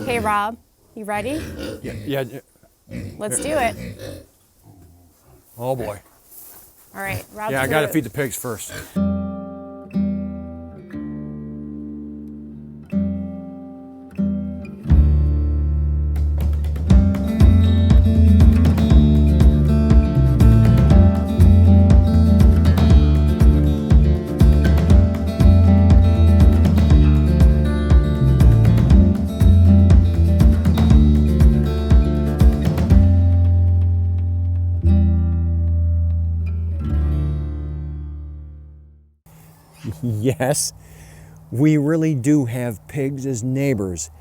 Okay, Rob, you ready? Yeah. Let's do it. Oh boy. All right, Rob. Yeah, I got to feed the pigs first. Yes, we really do have pigs as neighbors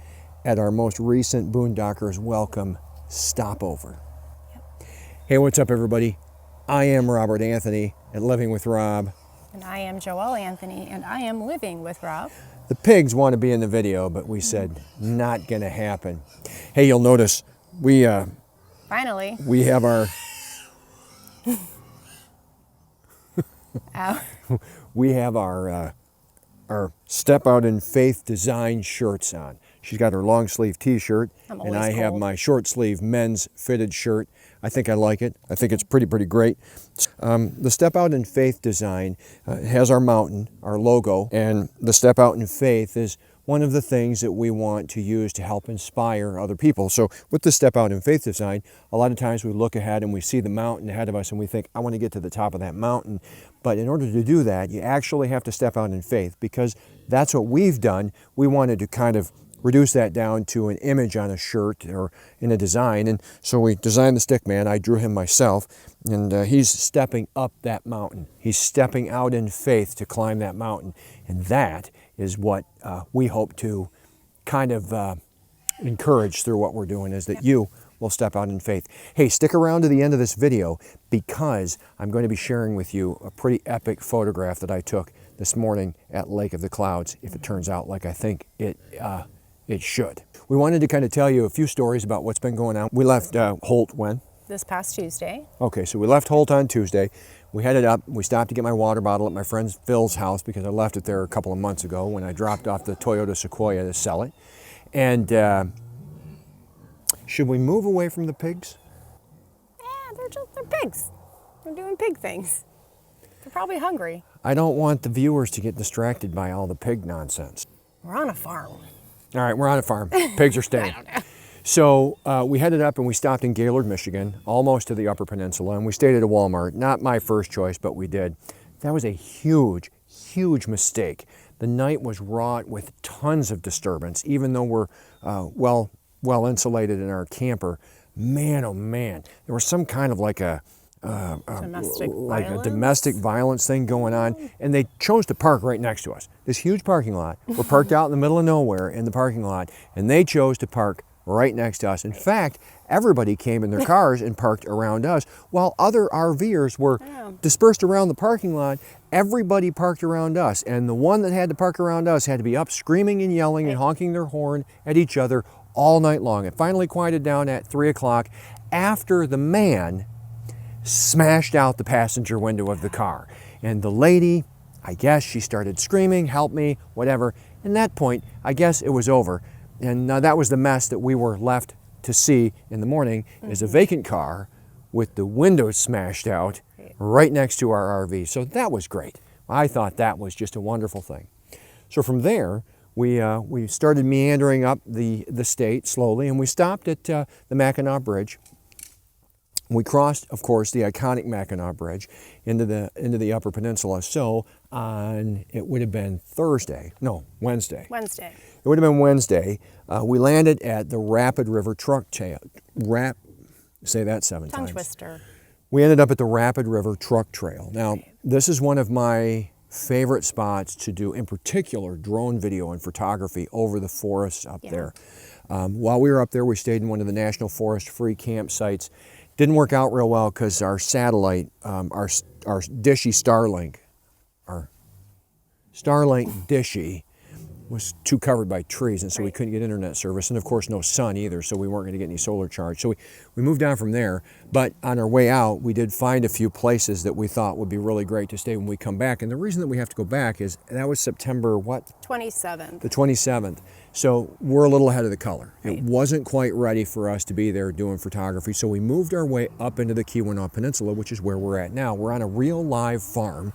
at our most recent Boondockers Welcome stopover. Hey, what's up, everybody? I am Robert Anthony at Living with Rob. And I am Joelle Anthony, and I am living with Rob. The pigs want to be in the video, but we said not going to happen. Hey, you'll notice we Finally. we have our Ow. we have our Step Out in Faith design shirts on. She's got her long sleeve t-shirt, and I have my short sleeve men's fitted shirt. I think I like it. I think it's pretty great. The Step Out in Faith design has our mountain, our logo, and the Step Out in Faith is one of the things that we want to use to help inspire other people. So with the Step Out in Faith design, a lot of times we look ahead and we see the mountain ahead of us and we think, I want to get to the top of that mountain. But in order to do that, you actually have to step out in faith, because that's what we've done. We wanted to kind of reduce that down to an image on a shirt or in a design. And so we designed the stick man. I drew him myself, and he's stepping up that mountain. He's stepping out in faith to climb that mountain. And that is what we hope to kind of encourage through what we're doing, is that you will step out in faith. Hey, stick around to the end of this video, because I'm going to be sharing with you a pretty epic photograph that I took this morning at Lake of the Clouds, if it turns out like I think it should. We wanted to kind of tell you a few stories about what's been going on. We left Holt when? This past Tuesday. Okay, so we left Holt on Tuesday. We headed up. We stopped to get my water bottle at my friend Phil's house, because I left it there a couple of months ago when I dropped off the Toyota Sequoia to sell it. And should we move away from the pigs? Yeah, they're pigs. They're doing pig things. They're probably hungry. I don't want the viewers to get distracted by all the pig nonsense. We're on a farm. All right, we're on a farm. Pigs are staying. I don't know. So we headed up and we stopped in Gaylord, Michigan, almost to the Upper Peninsula, and we stayed at a Walmart. Not my first choice, but we did. That was a huge mistake. The night was wrought with tons of disturbance, even though we're well insulated in our camper. Man, oh man, there was some kind of like a domestic violence thing going on, and they chose to park right next to us. This huge parking lot. We're parked out in the middle of nowhere in the parking lot, and they chose to park right next to us. In fact, everybody came in their cars and parked around us, while other RVers were dispersed around the parking lot. Everybody parked around us, and the one that had to park around us had to be up screaming and yelling and honking their horn at each other all night long. It finally quieted down at 3 o'clock after the man smashed out the passenger window of the car. And the lady, I guess she started screaming, help me, whatever. And at that point, I guess it was over. And that was the mess that we were left to see in the morning, is a vacant car with the windows smashed out right next to our RV. So that was great. I thought that was just a wonderful thing. So from there, we started meandering up the state slowly, and we stopped at the Mackinac Bridge. We crossed, of course, the iconic Mackinac Bridge into the Upper Peninsula. So it would have been Wednesday. It would have been Wednesday. We landed at the Rapid River Truck Trail. Say that 7 times. Tongue twister. We ended up at the Rapid River Truck Trail. Now, this is one of my favorite spots to do, in particular, drone video and photography over the forests up there. While we were up there, we stayed in one of the National Forest free campsites. Didn't work out real well because our satellite, our dishy Starlink, our Starlink dishy was too covered by trees, and so we couldn't get internet service, and of course no sun either, so we weren't going to get any solar charge. So we moved on from there, but on our way out, we did find a few places that we thought would be really great to stay when we come back. And the reason that we have to go back is that was September what? 27th. The 27th. So we're a little ahead of the color. Right. It wasn't quite ready for us to be there doing photography, so we moved our way up into the Keweenaw Peninsula, which is where we're at now. We're on a real live farm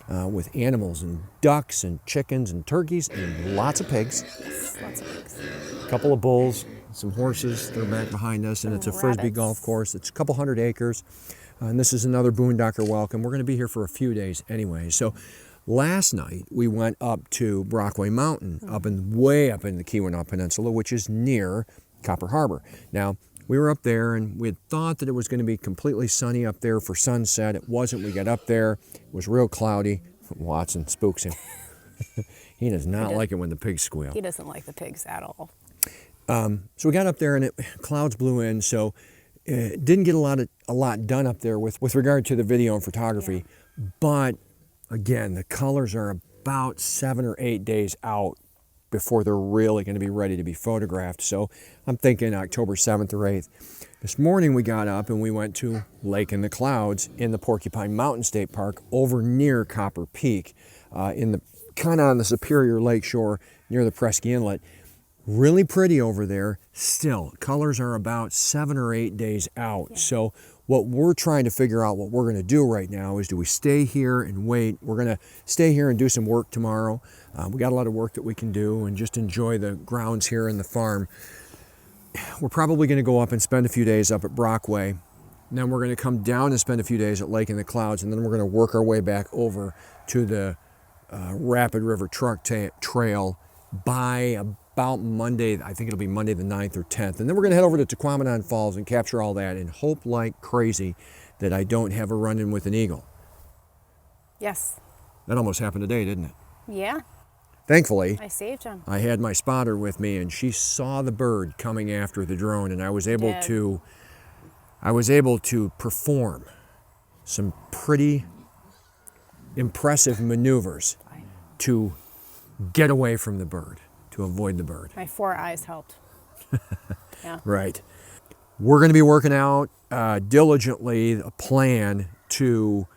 with animals and ducks and chickens and turkeys and lots of pigs. Yes, lots of pigs. A couple of bulls, some horses, they're back behind us, and it's a Frisbee rabbits. golf course. It's a couple hundred acres, and this is another boondocker welcome. We're going to be here for a few days anyway. So last night we went up to Brockway Mountain, way up in the Keweenaw Peninsula, which is near Copper Harbor. Now, we were up there and we had thought that it was going to be completely sunny up there for sunset. It wasn't. We got up there, it was real cloudy. Watson spooks him. He does not like it when the pigs squeal. He doesn't like the pigs at all. So we got up there and clouds blew in, so didn't get a lot done up there with regard to the video and photography. But again, the colors are about 7 or 8 days out before they're really going to be ready to be photographed. So I'm thinking October 7th or 8th. This morning we got up and we went to Lake in the Clouds in the Porcupine Mountain State Park over near Copper Peak, kind of on the Superior Lake shore near the Presque Inlet. Really pretty over there. Still, colors are about 7 or 8 days out. Yeah. So what we're trying to figure out what we're going to do right now is, do we stay here and wait? We're going to stay here and do some work tomorrow. We got a lot of work that we can do and just enjoy the grounds here in the farm. We're probably going to go up and spend a few days up at Brockway. And then we're going to come down and spend a few days at Lake in the Clouds, and then we're going to work our way back over to the Rapid River Truck Trail by about Monday. I think it'll be Monday the 9th or 10th. And then we're going to head over to Keweenaw Falls and capture all that and hope like crazy that I don't have a run-in with an eagle. Yes. That almost happened today, didn't it? Yeah. Thankfully, I saved him. I had my spotter with me, and she saw the bird coming after the drone, and I was able to perform some pretty impressive maneuvers to get away from the bird, to avoid the bird. My 4 eyes helped. Yeah. Right. We're going to be working out diligently a plan to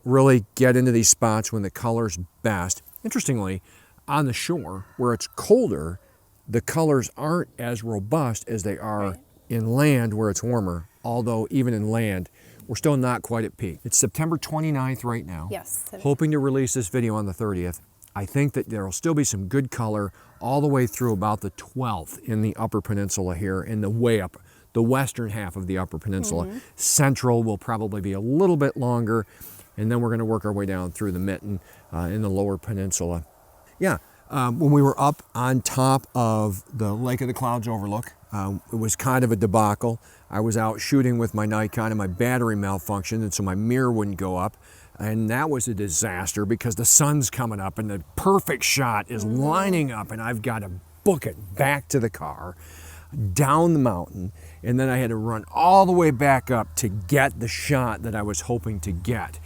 really get into these spots when the color's best. Interestingly, on the shore where it's colder, the colors aren't as robust as they are inland where it's warmer, although even inland, we're still not quite at peak. It's September 29th right now. Yes. Hoping to release this video on the 30th. I think that there will still be some good color all the way through about the 12th in the Upper Peninsula here, in the way up, the western half of the Upper Peninsula. Central will probably be a little bit longer, and then we're going to work our way down through the mitten in the Lower Peninsula. Yeah, when we were up on top of the Lake of the Clouds Overlook, it was kind of a debacle. I was out shooting with my Nikon and my battery malfunctioned, and so my mirror wouldn't go up. And that was a disaster because the sun's coming up and the perfect shot is lining up, and I've got to book it back to the car, down the mountain, and then I had to run all the way back up to get the shot that I was hoping to get.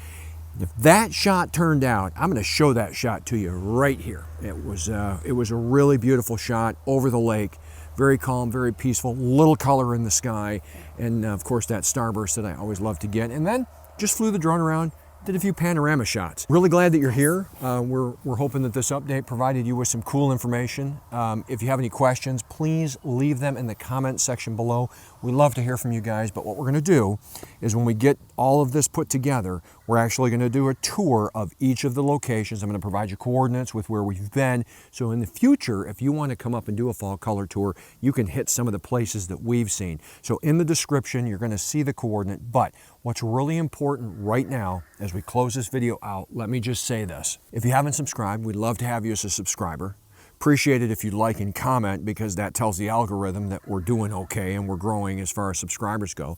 If that shot turned out, I'm going to show that shot to you right here. It was a really beautiful shot over the lake, very calm, very peaceful, little color in the sky, and of course that starburst that I always love to get. And then just flew the drone around, did a few panorama shots. Really glad that you're here. We're hoping that this update provided you with some cool information. If you have any questions, please leave them in the comment section below. We love to hear from you guys, but what we're gonna do is when we get all of this put together, we're actually gonna do a tour of each of the locations. I'm gonna provide you coordinates with where we've been. So in the future, if you wanna come up and do a fall color tour, you can hit some of the places that we've seen. So in the description, you're gonna see the coordinate, but what's really important right now, as we close this video out, let me just say this. If you haven't subscribed, we'd love to have you as a subscriber. Appreciate it if you'd like and comment, because that tells the algorithm that we're doing okay and we're growing as far as subscribers go.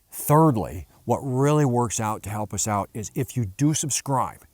Thirdly, what really works out to help us out is if you do subscribe,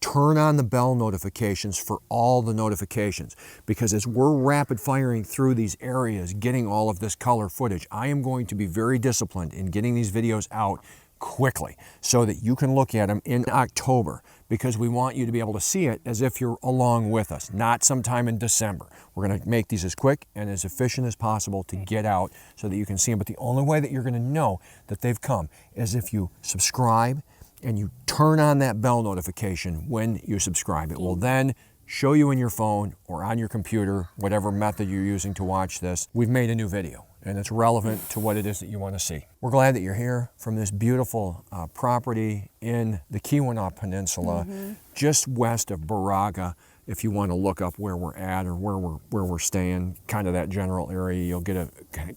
turn on the bell notifications for all the notifications, because as we're rapid firing through these areas, getting all of this color footage, I am going to be very disciplined in getting these videos out quickly so that you can look at them in October, because we want you to be able to see it as if you're along with us, not sometime in December. We're going to make these as quick and as efficient as possible to get out so that you can see them. But the only way that you're going to know that they've come is if you subscribe and you turn on that bell notification when you subscribe. It will then show you in your phone or on your computer, whatever method you're using to watch this, we've made a new video and it's relevant to what it is that you want to see. We're glad that you're here from this beautiful property in the Keweenaw Peninsula, just west of Baraga. If you want to look up where we're at or where we're staying, kind of that general area, you'll get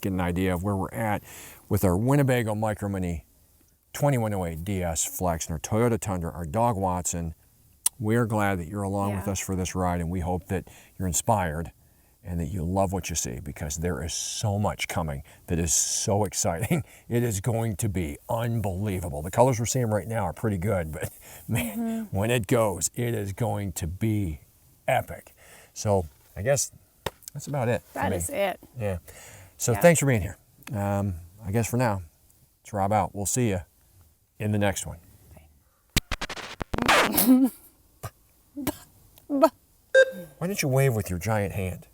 an idea of where we're at with our Winnebago Micro Mini 2108 DS Flex and our Toyota Tundra, our dog Watson. We're glad that you're along with us for this ride, and we hope that you're inspired and that you love what you see, because there is so much coming that is so exciting. It is going to be unbelievable. The colors we're seeing right now are pretty good, but man, when it goes, it is going to be epic. So I guess that's about it. That is it. Yeah. So thanks for being here. I guess for now, it's Rob out. We'll see you in the next one. Why don't you wave with your giant hand?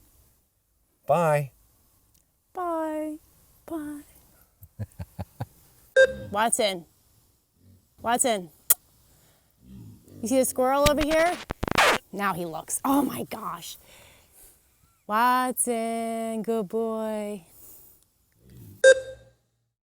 Bye. Bye. Bye. Watson. Watson. You see the squirrel over here? Now he looks. Oh my gosh. Watson, good boy.